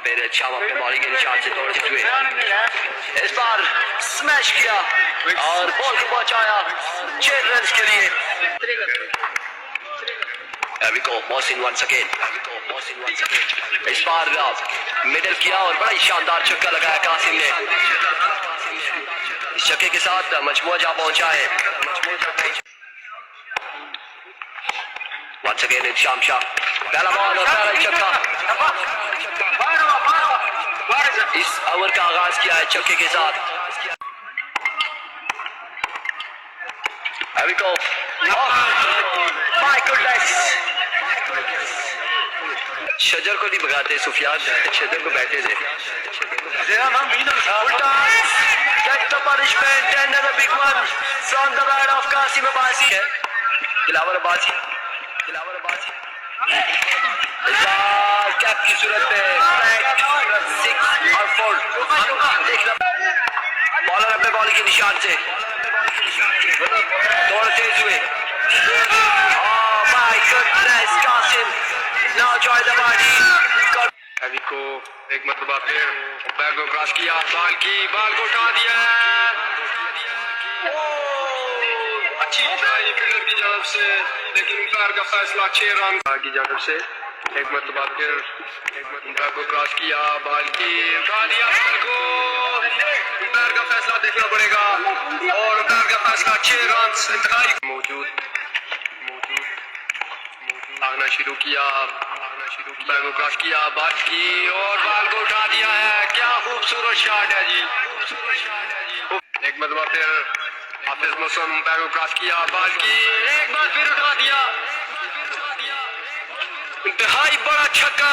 फिर शाम अपने बॉलिंग के निशान से दौड़ते हुए इस बार स्मैश किया और बॉल को पहुंचाया 6 रन के लिए। मोहसिन वंस अगेन, इस बार मिडल किया और बड़ा ही शानदार छक्का लगाया कासिम ने। इस छक्के के साथ मजमुआ जा पहुंचा है। वंस अगेन शाम शाह, पहला बॉल और पहला छक्का। इस ओवर का आगाज किया है छक्के के साथ। माय गॉडनेस, शजर को नहीं भगाते सुफियान, शजर को बैठे थे। Punishment and a big one from the right of Qasim Abbasi है। दिलावर अब्बासी कैप की सूरत में 6 और 4 देखना। बॉलर अपने बॉल के निशान से दौड़ते हुए my goodness Qasim now join the body. अभी को एक मरतबा फिर बैट को क्रॉस किया, बाल को उठा दिया। अच्छी फील्डर की जानब से, लेकिन उम्पायर का फैसला 6 रन की जानब से। एक मरतबा फिर उम्पायर को क्रॉस किया, बाल की उठा दिया। बाल को उम्पायर का फैसला देखना पड़ेगा और उम्पायर का फैसला 6 रन इंतहाई मौजूद भागना शुरू किया, बैट को क्रॉस किया, बाल की और बाल को उठा दिया है। क्या खूबसूरत शॉट है जी। एक मरतबा फिर हाफिज मोहसिन बैट को क्रॉस किया, बाल की एक बार फिर उठा दिया। इंतहाई बड़ा छक्का।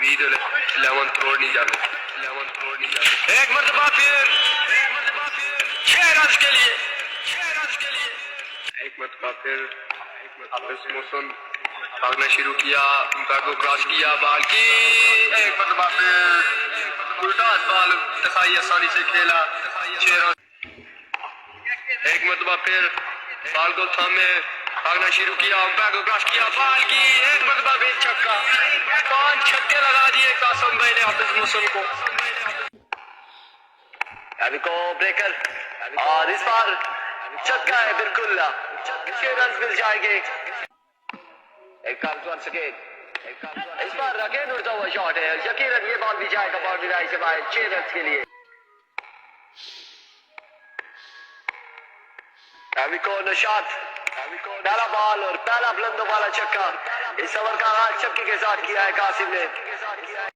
11 तोड़ नहीं जाते। एक मरतबा फिर 6 रन के लिए। एक मरतबा फिर हाफिज मोहसिन भागना शुरू किया, बैट को क्रॉस किया, बाल की एक मरतबा फिर उल्टा बाल इंतहाई आसानी से खेला। 6 रन। एक मरतबा फिर बाल को थामे भागना शुरू किया, बैट को क्रॉस किया, बाल की एक मरतबा फिर छक्का। 5 छक्के लगा दिए कासिम भाई ने हाफिज मोहसिन को। अभी को ब्रेकर और इस बार छक्का है बिल्कुल। 6 रन मिल जाएंगे। एक काम वंस अगेन, इस बार अगेन उड़ता हुआ शॉट है। यकीनन ये बॉल भी जाएगा बाउंड्री लाइन से बाहर 6 रन के लिए। अभी को निशात, पहला बॉल और पहला बुलंदों वाला छक्का। इस ओवर का आगाज छक्के के साथ किया है कासिम ने।